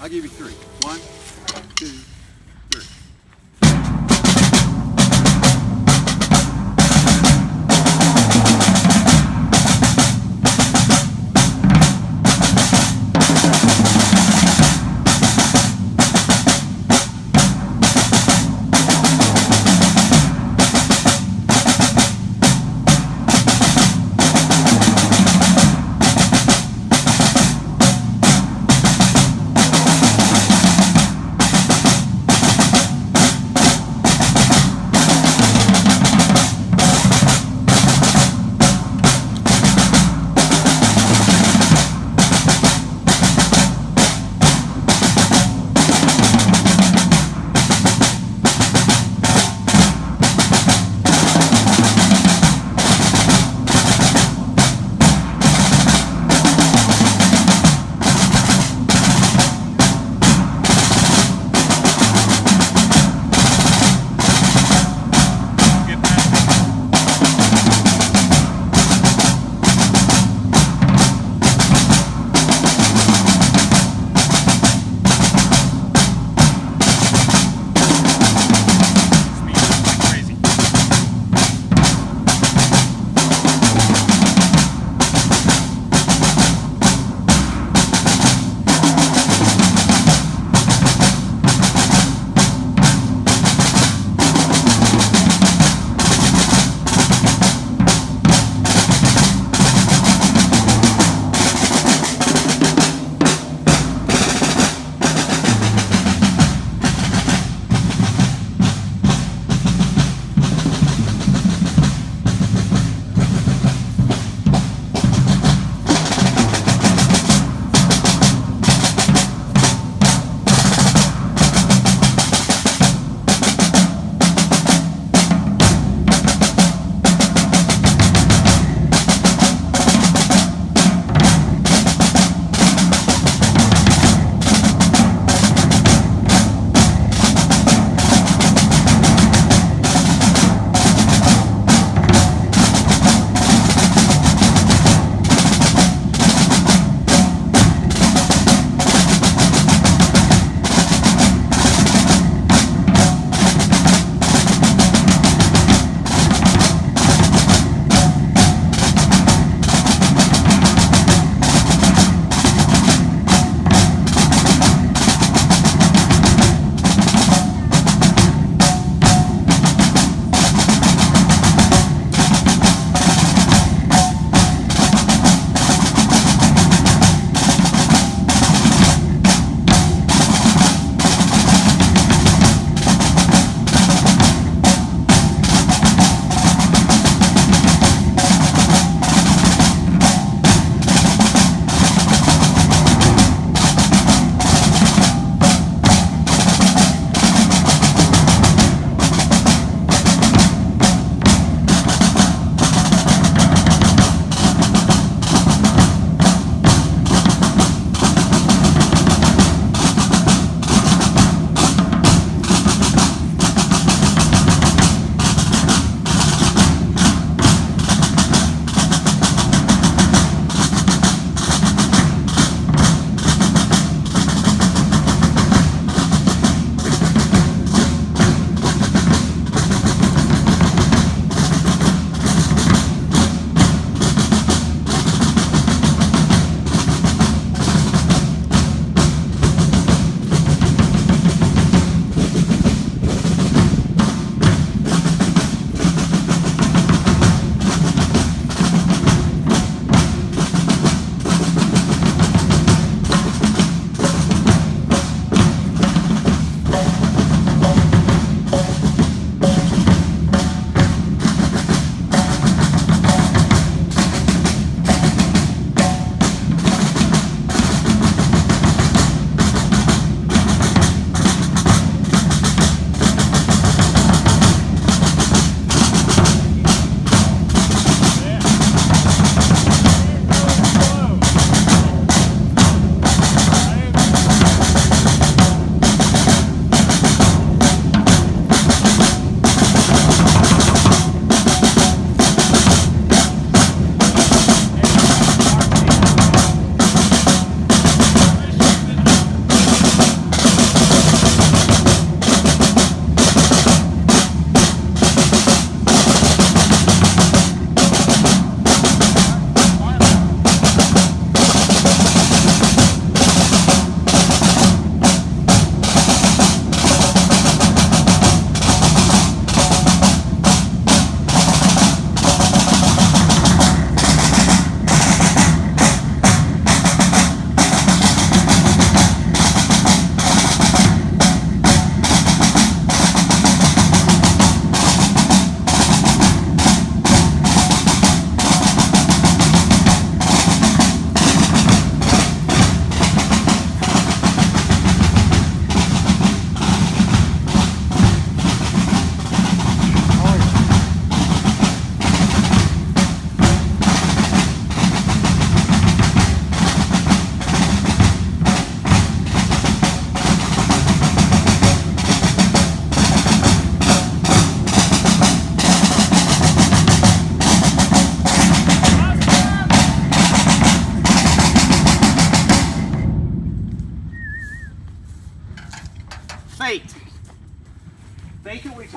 I'll give you 3. 1, 2, 3.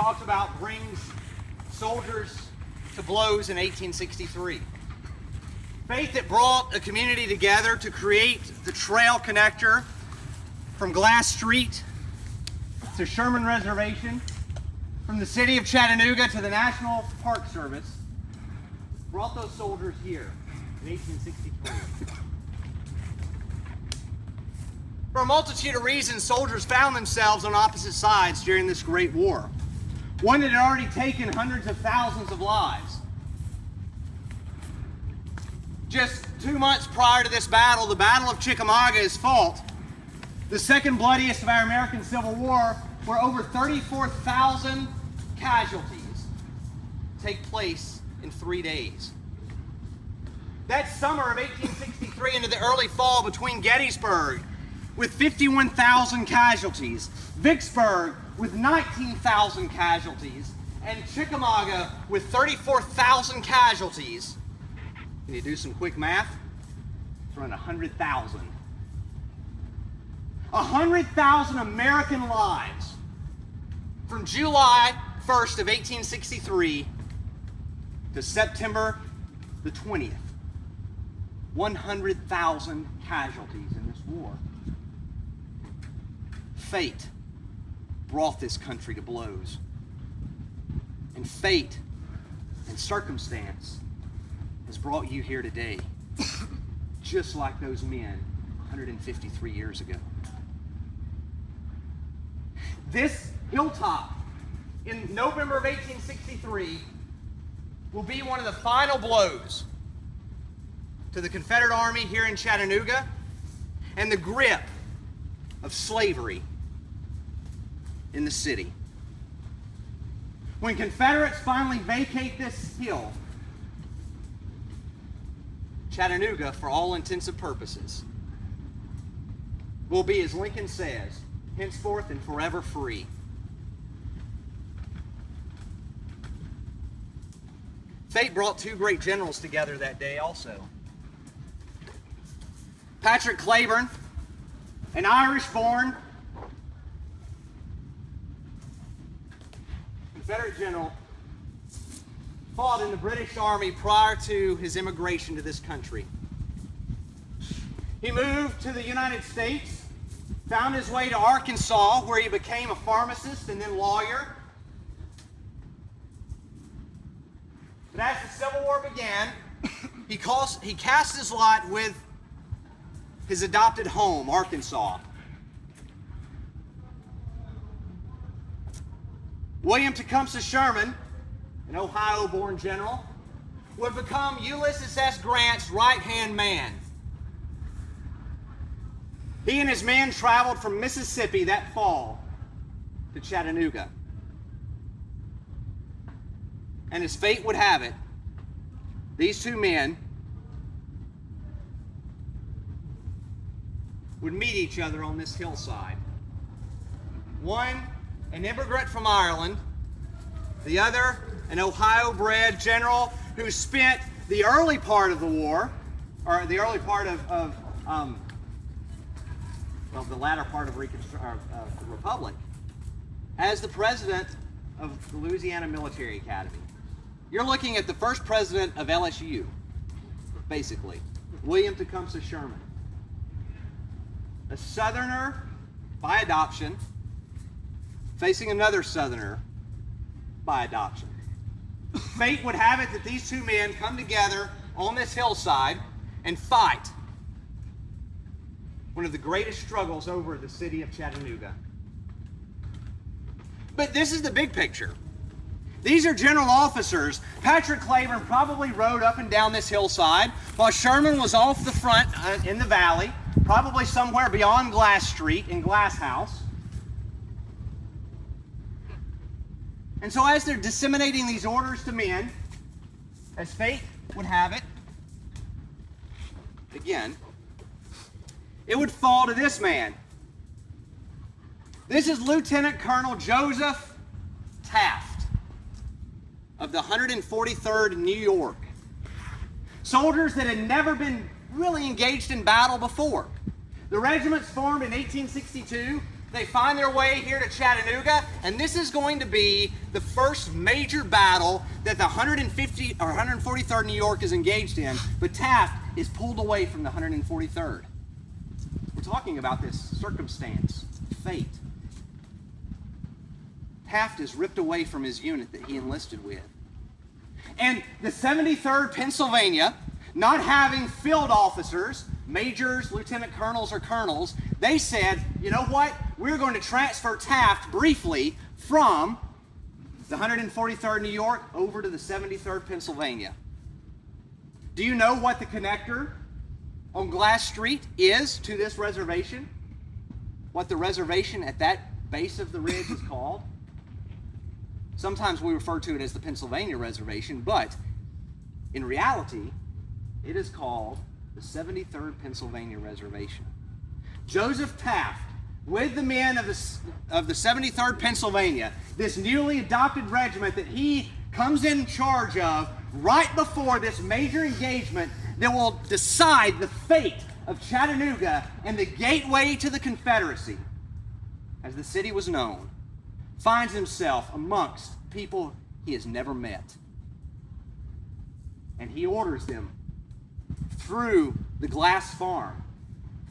talks about brings soldiers to blows in 1863. Faith that brought a community together to create the trail connector from Glass Street to Sherman Reservation, from the city of Chattanooga to the National Park Service, brought those soldiers here in 1863. For a multitude of reasons, soldiers found themselves on opposite sides during this great war, one that had already taken hundreds of thousands of lives. Just 2 months prior to this battle, the Battle of Chickamauga, is fought, the second bloodiest of our American Civil War, where over 34,000 casualties take place in 3 days. That summer of 1863 into the early fall, between Gettysburg with 51,000 casualties, Vicksburg with 19,000 casualties, and Chickamauga with 34,000 casualties, can you do some quick math? It's around 100,000. 100,000 American lives from July 1st of 1863 to September the 20th. 100,000 casualties in this war. Fate brought this country to blows. And fate and circumstance has brought you here today, just like those men 153 years ago. This hilltop in November of 1863 will be one of the final blows to the Confederate Army here in Chattanooga and the grip of slavery in the city. When Confederates finally vacate this hill, Chattanooga, for all intents and purposes, will be, as Lincoln says, henceforth and forever free. Fate brought two great generals together that day also. Patrick Cleburne, an Irish-born Confederate general, fought in the British Army prior to his immigration to this country. He moved to the United States, found his way to Arkansas, where he became a pharmacist and then lawyer. But as the Civil War began, he cast his lot with his adopted home, Arkansas. William Tecumseh Sherman, an Ohio-born general, would become Ulysses S. Grant's right-hand man. He and his men traveled from Mississippi that fall to Chattanooga. And as fate would have it, these two men would meet each other on this hillside. One, an immigrant from Ireland, the other, an Ohio-bred general who spent the early part of the war, or the early part of the latter part of the Republic, as the president of the Louisiana Military Academy. You're looking at the first president of LSU, basically, William Tecumseh Sherman. A Southerner by adoption, facing another Southerner by adoption. Fate would have it that these two men come together on this hillside and fight one of the greatest struggles over the city of Chattanooga. But this is the big picture. These are general officers. Patrick Cleburne probably rode up and down this hillside while Sherman was off the front in the valley, probably somewhere beyond Glass Street in Glass House. And so as they're disseminating these orders to men, as fate would have it, again, it would fall to this man. This is Lieutenant Colonel Joseph Taft of the 143rd New York. Soldiers that had never been really engaged in battle before. The regiments formed in 1862 They find their way here to Chattanooga, and this is going to be the first major battle that the 143rd New York is engaged in, but Taft is pulled away from the 143rd. We're talking about this circumstance, fate. Taft is ripped away from his unit that he enlisted with. And the 73rd Pennsylvania, not having field officers, majors, lieutenant colonels, or colonels, they said, you know what? We're going to transfer Taft briefly from the 143rd New York over to the 73rd Pennsylvania. Do you know what the connector on Glass Street is to this reservation? What the reservation at that base of the ridge is called? Sometimes we refer to it as the Pennsylvania Reservation, but in reality, it is called the 73rd Pennsylvania Reservation. Joseph Taft, with the men of the 73rd Pennsylvania, this newly adopted regiment that he comes in charge of right before this major engagement that will decide the fate of Chattanooga and the gateway to the Confederacy, as the city was known, finds himself amongst people he has never met. And he orders them through the Glass Farm,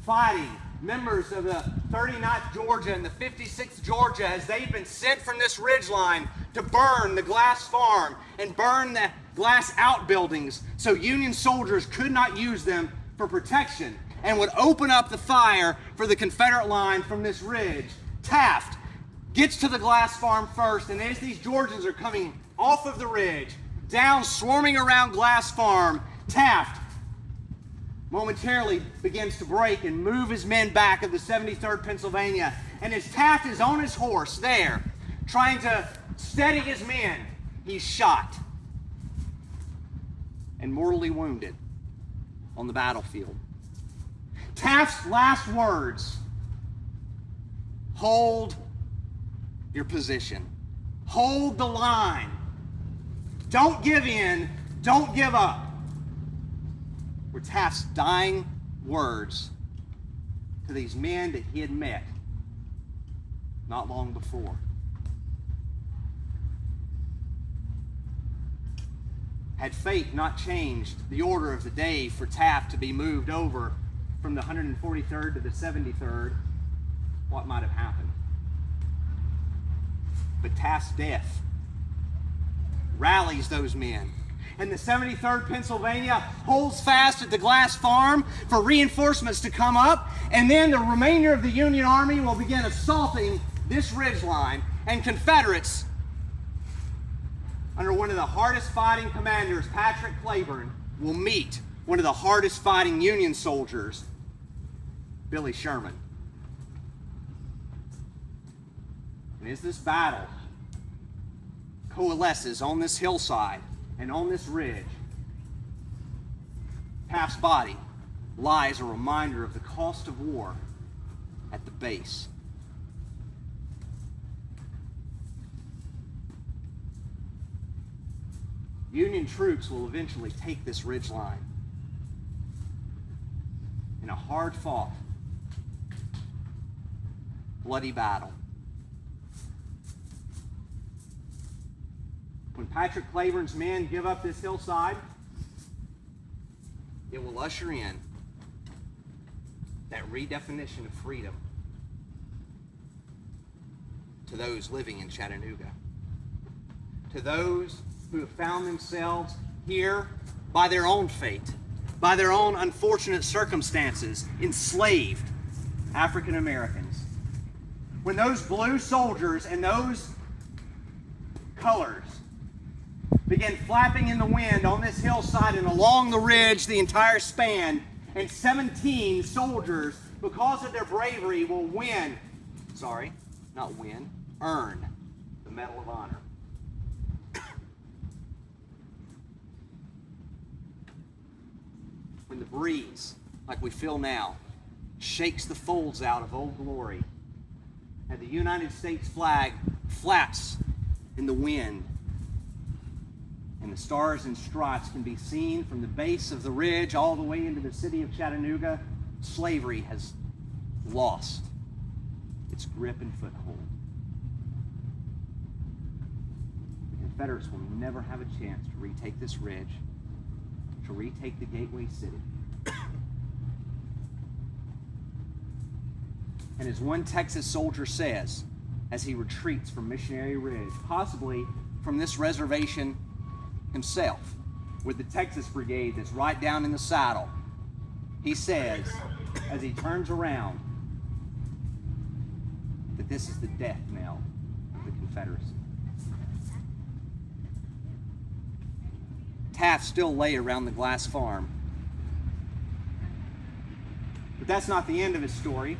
fighting members of the 39th Georgia and the 56th Georgia as they've been sent from this ridgeline to burn the Glass Farm and burn the glass outbuildings so Union soldiers could not use them for protection and would open up the fire for the Confederate line from this ridge. Taft gets to the Glass Farm first, and as these Georgians are coming off of the ridge, down swarming around Glass Farm, Taft momentarily begins to break and move his men back of the 73rd Pennsylvania. And as Taft is on his horse there, trying to steady his men, he's shot and mortally wounded on the battlefield. Taft's last words: hold your position. Hold the line. Don't give in. Don't give up. Were Taft's dying words to these men that he had met not long before. Had fate not changed the order of the day for Taft to be moved over from the 143rd to the 73rd, what might have happened? But Taft's death rallies those men. And the 73rd Pennsylvania holds fast at the Glass Farm for reinforcements to come up, and then the remainder of the Union Army will begin assaulting this ridgeline, and Confederates, under one of the hardest fighting commanders, Patrick Cleburne, will meet one of the hardest fighting Union soldiers, Billy Sherman. And as this battle coalesces on this hillside and on this ridge, Taft's body lies a reminder of the cost of war at the base. Union troops will eventually take this ridgeline in a hard-fought, bloody battle. When Patrick Cleburne's men give up this hillside, it will usher in that redefinition of freedom to those living in Chattanooga, to those who have found themselves here by their own fate, by their own unfortunate circumstances, enslaved African Americans. When those blue soldiers and those colors begin flapping in the wind on this hillside and along the ridge the entire span, and 17 soldiers, because of their bravery, will earn the Medal of Honor. When the breeze, like we feel now, shakes the folds out of Old Glory, and the United States flag flaps in the wind, and the stars and stripes can be seen from the base of the ridge all the way into the city of Chattanooga, slavery has lost its its grip and foothold. The Confederates will never have a chance to retake this ridge, to retake the gateway city. And as one Texas soldier says, as he retreats from Missionary Ridge, possibly from this reservation himself, with the Texas Brigade that's right down in the saddle, he says, as he turns around, that this is the death knell of the Confederacy. Taft still lay around the glass farm. But that's not the end of his story,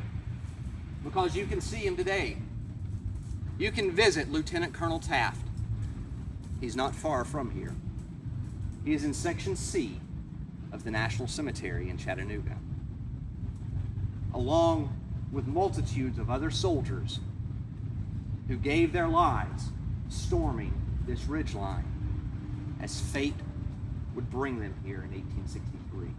because you can see him today. You can visit Lieutenant Colonel Taft. He's not far from here. He is in Section C of the National Cemetery in Chattanooga, along with multitudes of other soldiers who gave their lives storming this ridgeline as fate would bring them here in 1863.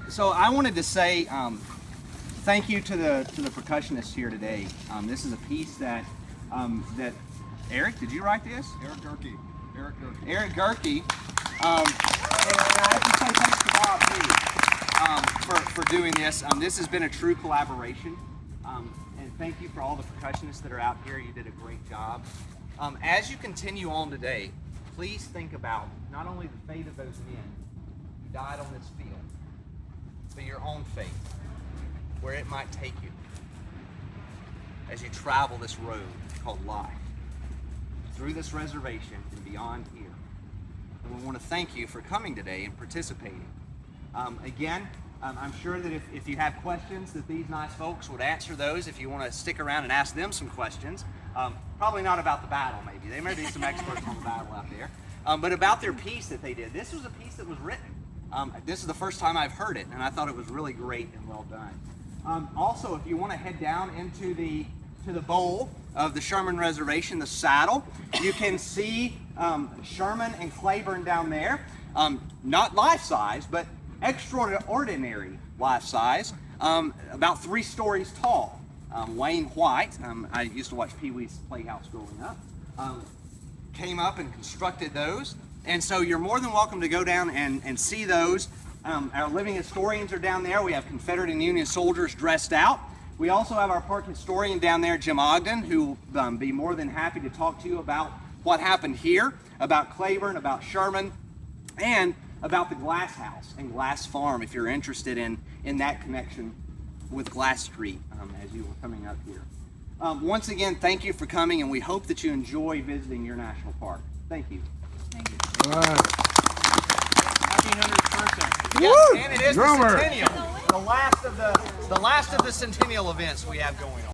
So I wanted to say thank you to the percussionists here today. This is a piece that that Erik, did you write this? Erik Gehrke. Erik Gehrke. And I have to say thanks to Bob too, for doing this. This has been a true collaboration. And thank you for all the percussionists that are out here. You did a great job. As you continue on today, please think about not only the fate of those men who died on this field, but your own fate, where it might take you as you travel this road called life, through this reservation and beyond here. And we want to thank you for coming today and participating. Again, I'm sure that if you have questions, that these nice folks would answer those if you want to stick around and ask them some questions. Probably not about the battle, maybe. They may be some experts on the battle out there. But about their piece that they did. This was a piece that was written. This is the first time I've heard it, and I thought it was really great and well done. Also, if you want to head down into the bowl of the Sherman Reservation, the saddle, you can see Sherman and Claiborne down there. Not life-size, but extraordinary life-size, about 3 stories tall. Wayne White, I used to watch Pee-wee's Playhouse growing up, came up and constructed those. And so you're more than welcome to go down and see those. Our living historians are down there. We have Confederate and Union soldiers dressed out. We also have our park historian down there, Jim Ogden, who will be more than happy to talk to you about what happened here, about Claiborne, about Sherman, and about the Glass House and Glass Farm, if you're interested in that connection with Glass Street as you were coming up here. Once again, thank you for coming, and we hope that you enjoy visiting your national park. Thank you. Thank you. All right. Happy 100th birthday. Yes, and it is the centennial. The last of the centennial events we have going on.